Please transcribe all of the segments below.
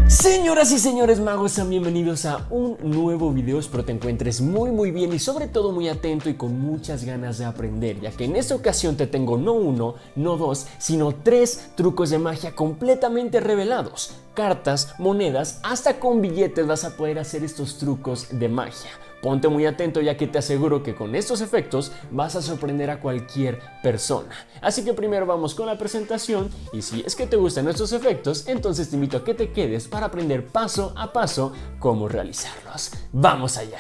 Señoras y señores magos, sean bienvenidos a un nuevo video. Espero te encuentres muy bien y sobre todo muy atento y con muchas ganas de aprender, ya que en esta ocasión te tengo no uno, no dos, sino 3 trucos de magia completamente revelados. Cartas, monedas, hasta con billetes vas a poder hacer estos trucos de magia. Ponte muy atento, ya que te aseguro que con estos efectos vas a sorprender a cualquier persona. Así que primero vamos con la presentación y si es que te gustan estos efectos, entonces te invito a que te quedes para aprender paso a paso cómo realizarlos. ¡Vamos allá!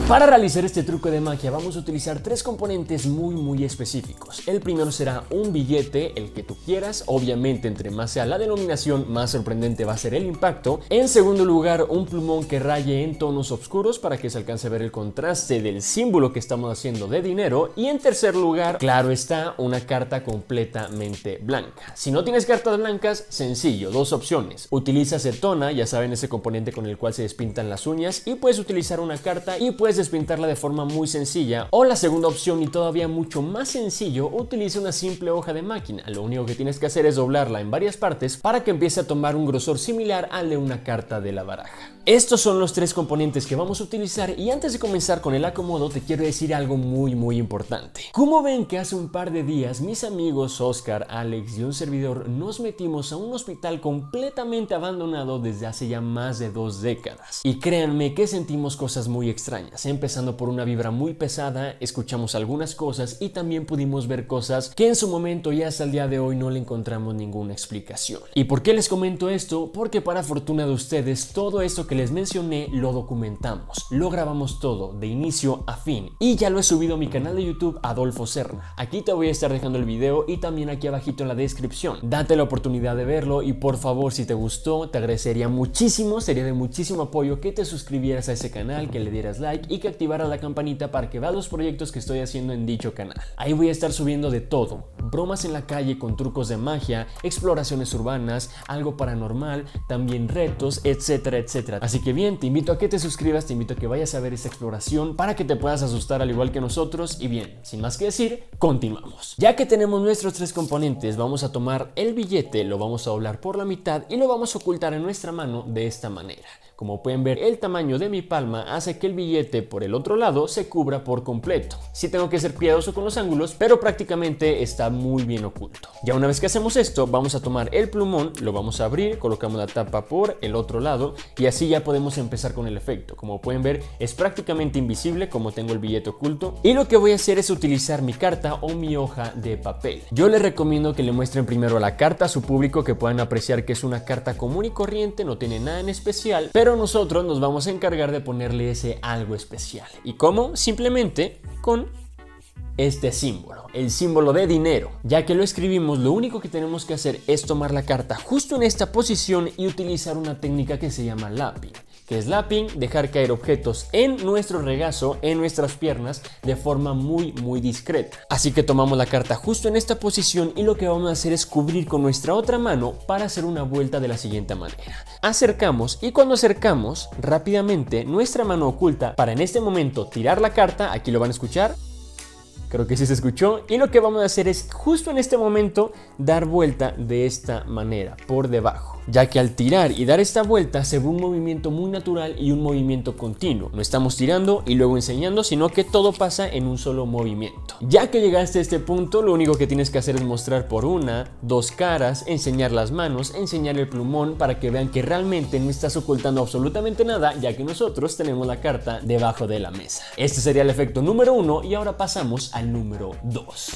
Para realizar este truco de magia vamos a utilizar 3 componentes muy específicos. El primero será un billete, el que tú quieras, obviamente entre más sea la denominación, más sorprendente va a ser el impacto. En segundo lugar, un plumón que raye en tonos oscuros para que se alcance a ver el contraste del símbolo que estamos haciendo de dinero. Y en tercer lugar, claro está, una carta completamente blanca. Si no tienes cartas blancas, sencillo, 2 opciones. Utiliza acetona, ya saben, ese componente con el cual se despintan las uñas, y puedes utilizar una carta y puedes despintarla de forma muy sencilla. O la segunda opción, y todavía mucho más sencillo, utiliza una simple hoja de máquina. Lo único que tienes que hacer es doblarla en varias partes para que empiece a tomar un grosor similar al de una carta de la baraja. Estos son los 3 componentes que vamos a utilizar, y antes de comenzar con el acomodo te quiero decir algo muy importante. Como ven que hace un par de días mis amigos Oscar, Alex y un servidor nos metimos a un hospital completamente abandonado desde hace ya más de 2 décadas. Y créanme que sentimos cosas muy extrañas, empezando por una vibra muy pesada, escuchamos algunas cosas y también pudimos ver cosas que en su momento y hasta el día de hoy no le encontramos ninguna explicación. ¿Y por qué les comento esto? Porque para fortuna de ustedes, todo esto que les mencioné lo documentamos, lo grabamos todo de inicio a fin y ya lo he subido a mi canal de YouTube Adolfo Serna. Aquí te voy a estar dejando el video y también aquí abajito en la descripción. Date la oportunidad de verlo y por favor, si te gustó, te agradecería muchísimo, sería de muchísimo apoyo que te suscribieras a ese canal, que le dieras like y que activaras la campanita para que veas los proyectos que estoy haciendo en dicho canal. Ahí voy a estar subiendo de todo, bromas en la calle con trucos de magia, exploraciones urbanas, algo paranormal, también retos, etcétera. Así que bien, te invito a que te suscribas, te invito a que vayas a ver esta exploración para que te puedas asustar al igual que nosotros. Y bien, sin más que decir, continuamos. Ya que tenemos nuestros 3 componentes, vamos a tomar el billete, lo vamos a doblar por la mitad y lo vamos a ocultar en nuestra mano de esta manera. Como pueden ver, el tamaño de mi palma hace que el billete por el otro lado se cubra por completo. Sí tengo que ser cuidadoso con los ángulos, pero prácticamente está muy bien oculto. Ya una vez que hacemos esto, vamos a tomar el plumón, lo vamos a abrir, colocamos la tapa por el otro lado y así ya podemos empezar con el efecto. Como pueden ver, es prácticamente invisible como tengo el billete oculto, y lo que voy a hacer es utilizar mi carta o mi hoja de papel. Yo les recomiendo que le muestren primero la carta a su público, que puedan apreciar que es una carta común y corriente, no tiene nada en especial, pero nosotros nos vamos a encargar de ponerle ese algo especial. ¿Y cómo? Simplemente con este símbolo, el símbolo de dinero. Ya que lo escribimos, lo único que tenemos que hacer es tomar la carta justo en esta posición y utilizar una técnica que se llama lapping. ¿Qué es lapping? Dejar caer objetos en nuestro regazo, en nuestras piernas, de forma muy discreta. Así que tomamos la carta justo en esta posición y lo que vamos a hacer es cubrir con nuestra otra mano para hacer una vuelta de la siguiente manera. Acercamos, y cuando acercamos rápidamente nuestra mano oculta para en este momento tirar la carta, aquí lo van a escuchar. Creo que sí se escuchó, y lo que vamos a hacer es justo en este momento dar vuelta de esta manera por debajo. ya que al tirar y dar esta vuelta se ve un movimiento muy natural y un movimiento continuo. No estamos tirando y luego enseñando, sino que todo pasa en un solo movimiento. Ya que llegaste a este punto, lo único que tienes que hacer es mostrar por una, dos caras, enseñar las manos, enseñar el plumón para que vean que realmente no estás ocultando absolutamente nada, ya que nosotros tenemos la carta debajo de la mesa. Este sería el efecto número 1 y ahora pasamos al número 2.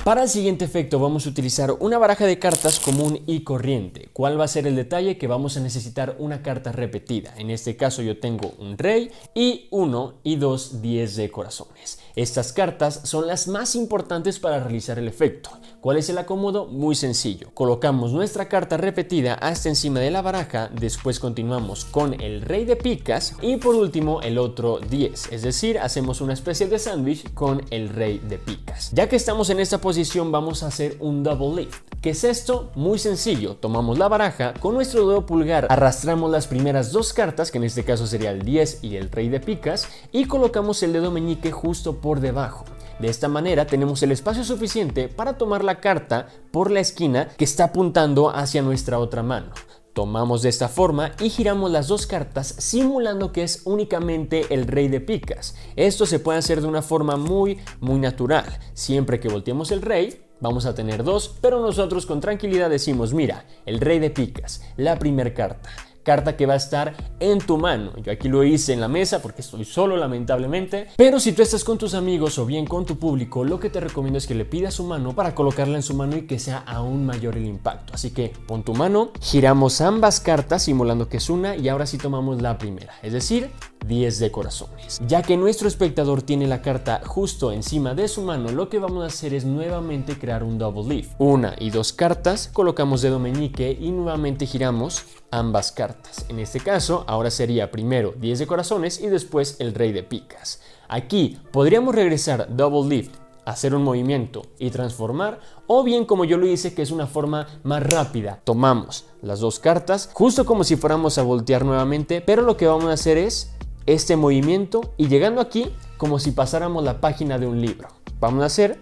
Para el siguiente efecto vamos a utilizar una baraja de cartas común y corriente. ¿Cuál va a ser el detalle? Que vamos a necesitar una carta repetida. En este caso yo tengo un rey y 1 y 2 10 de corazones. Estas cartas son las más importantes para realizar el efecto. ¿Cuál es el acomodo? Muy sencillo. Colocamos nuestra carta repetida hasta encima de la baraja, después continuamos con el rey de picas y por último el otro 10. Es decir, hacemos una especie de sándwich con el rey de picas. Ya que estamos en esta posición vamos a hacer un double lift. ¿Qué es esto? Muy sencillo. Tomamos la baraja, con nuestro dedo pulgar arrastramos las primeras dos cartas, que en este caso sería el 10 y el rey de picas, y colocamos el dedo meñique justo por debajo. De esta manera tenemos el espacio suficiente para tomar la carta por la esquina que está apuntando hacia nuestra otra mano. Tomamos de esta forma y giramos las dos cartas simulando que es únicamente el rey de picas. Esto se puede hacer de una forma muy natural. Siempre que volteemos el rey vamos a tener dos, pero nosotros con tranquilidad decimos, mira, el rey de picas, la primera carta que va a estar en tu mano. Yo aquí lo hice en la mesa porque estoy solo lamentablemente, pero si tú estás con tus amigos o bien con tu público, lo que te recomiendo es que le pidas su mano para colocarla en su mano y que sea aún mayor el impacto. Así que pon tu mano, giramos ambas cartas simulando que es una y ahora sí tomamos la primera, es decir, 10 de corazones. Ya que nuestro espectador tiene la carta justo encima de su mano, lo que vamos a hacer es nuevamente crear un double lift. Una y dos cartas, colocamos dedo meñique y nuevamente giramos ambas cartas. En este caso, ahora sería primero 10 de corazones y después el rey de picas. Aquí podríamos regresar double lift, hacer un movimiento y transformar, o bien como yo lo hice, que es una forma más rápida. Tomamos las dos cartas, justo como si fuéramos a voltear nuevamente, pero lo que vamos a hacer es este movimiento y llegando aquí como si pasáramos la página de un libro. Vamos a hacer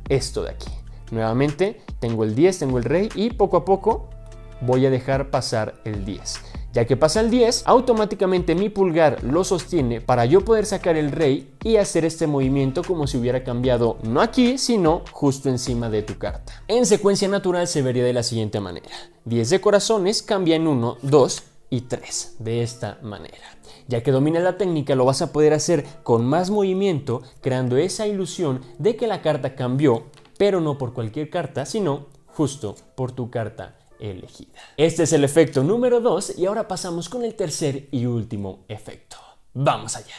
esto de aquí. Nuevamente tengo el 10, tengo el rey y poco a poco voy a dejar pasar el 10. Ya que pasa el 10, automáticamente mi pulgar lo sostiene para yo poder sacar el rey y hacer este movimiento como si hubiera cambiado no aquí, sino justo encima de tu carta. En secuencia natural se vería de la siguiente manera. 10 de corazones cambia en 1, 2 y 3. De esta manera. Ya que dominas la técnica, lo vas a poder hacer con más movimiento, creando esa ilusión de que la carta cambió, pero no por cualquier carta, sino justo por tu carta elegida. Este es el efecto número 2 y ahora pasamos con el tercer y último efecto. ¡Vamos allá!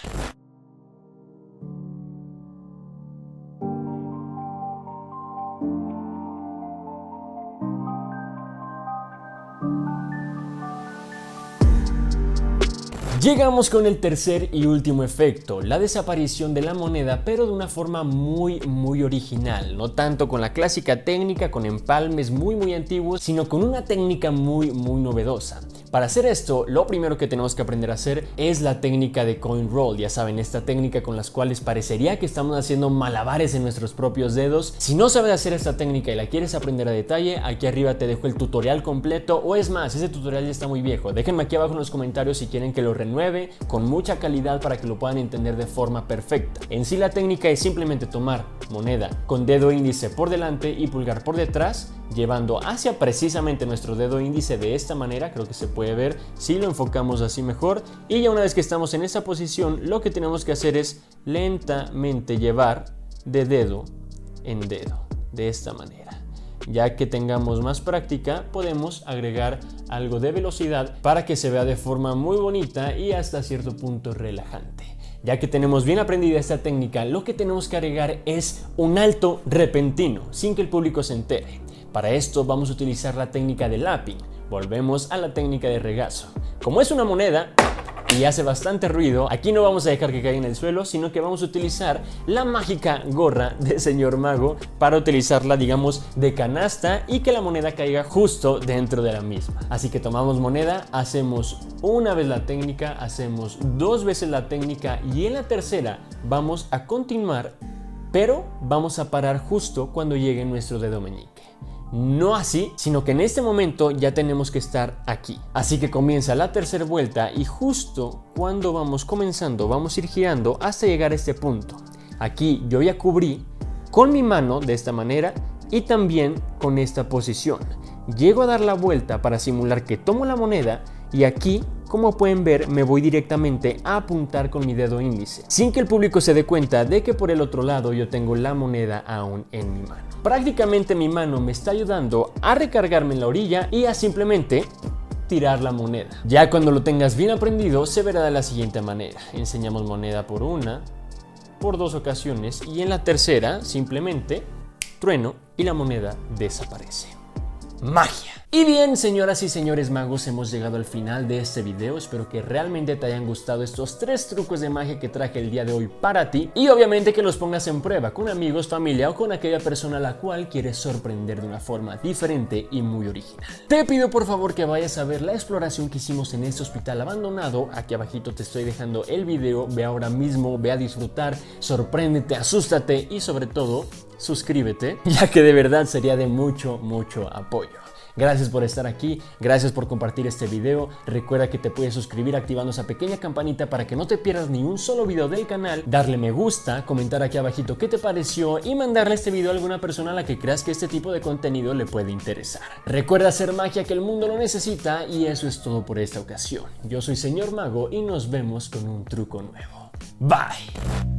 Llegamos con el tercer y último efecto, la desaparición de la moneda, pero de una forma muy original, no tanto con la clásica técnica con empalmes muy antiguos, sino con una técnica muy novedosa. Para hacer esto, lo primero que tenemos que aprender a hacer es la técnica de coin roll. Ya saben, esta técnica con las cuales parecería que estamos haciendo malabares en nuestros propios dedos. Si no sabes hacer esta técnica y la quieres aprender a detalle, aquí arriba te dejo el tutorial completo, o es más, ese tutorial ya está muy viejo. Déjenme aquí abajo en los comentarios si quieren que lo renueve con mucha calidad para que lo puedan entender de forma perfecta. En sí la técnica es simplemente tomar moneda con dedo índice por delante y pulgar por detrás, llevando hacia precisamente nuestro dedo índice de esta manera. Creo que se puede ver si lo enfocamos así mejor, y ya una vez que estamos en esa posición, lo que tenemos que hacer es lentamente llevar de dedo en dedo, de esta manera. Ya que tengamos más práctica, podemos agregar algo de velocidad para que se vea de forma muy bonita y hasta cierto punto relajante. Ya que tenemos bien aprendida esta técnica, lo que tenemos que agregar es un alto repentino, sin que el público se entere. Para esto vamos a utilizar la técnica de lapping. Volvemos a la técnica de regazo. Como es una moneda, y hace bastante ruido. Aquí no vamos a dejar que caiga en el suelo, sino que vamos a utilizar la mágica gorra de señor mago para utilizarla, digamos, de canasta y que la moneda caiga justo dentro de la misma. Así que tomamos moneda, hacemos una vez la técnica, hacemos 2 veces la técnica y en la tercera vamos a continuar, pero vamos a parar justo cuando llegue nuestro dedo meñique. No así, sino que en este momento ya tenemos que estar aquí. Así que comienza la tercera vuelta y justo cuando vamos comenzando vamos a ir girando hasta llegar a este punto. Aquí yo ya cubrí con mi mano de esta manera y también con esta posición. Llego a dar la vuelta para simular que tomo la moneda y aquí, como pueden ver, me voy directamente a apuntar con mi dedo índice, sin que el público se dé cuenta de que por el otro lado yo tengo la moneda aún en mi mano. Prácticamente mi mano me está ayudando a recargarme en la orilla y a simplemente tirar la moneda. Ya cuando lo tengas bien aprendido, se verá de la siguiente manera. Enseñamos moneda por una, por 2 ocasiones y en la tercera simplemente trueno y la moneda desaparece. Magia. Y bien, señoras y señores magos, hemos llegado al final de este video. Espero que realmente te hayan gustado estos 3 trucos de magia que traje el día de hoy para ti y obviamente que los pongas en prueba con amigos, familia o con aquella persona a la cual quieres sorprender de una forma diferente y muy original. Te pido por favor que vayas a ver la exploración que hicimos en este hospital abandonado. Aquí abajito te estoy dejando el video. Ve ahora mismo, ve a disfrutar, sorpréndete, asústate y sobre todo suscríbete, ya que de verdad sería de mucho apoyo. Gracias por estar aquí, gracias por compartir este video. Recuerda que te puedes suscribir activando esa pequeña campanita para que no te pierdas ni un solo video del canal, darle me gusta, comentar aquí abajito qué te pareció y mandarle este video a alguna persona a la que creas que este tipo de contenido le puede interesar. Recuerda hacer magia, que el mundo lo necesita, y eso es todo por esta ocasión. Yo soy Señor Mago y nos vemos con un truco nuevo. Bye.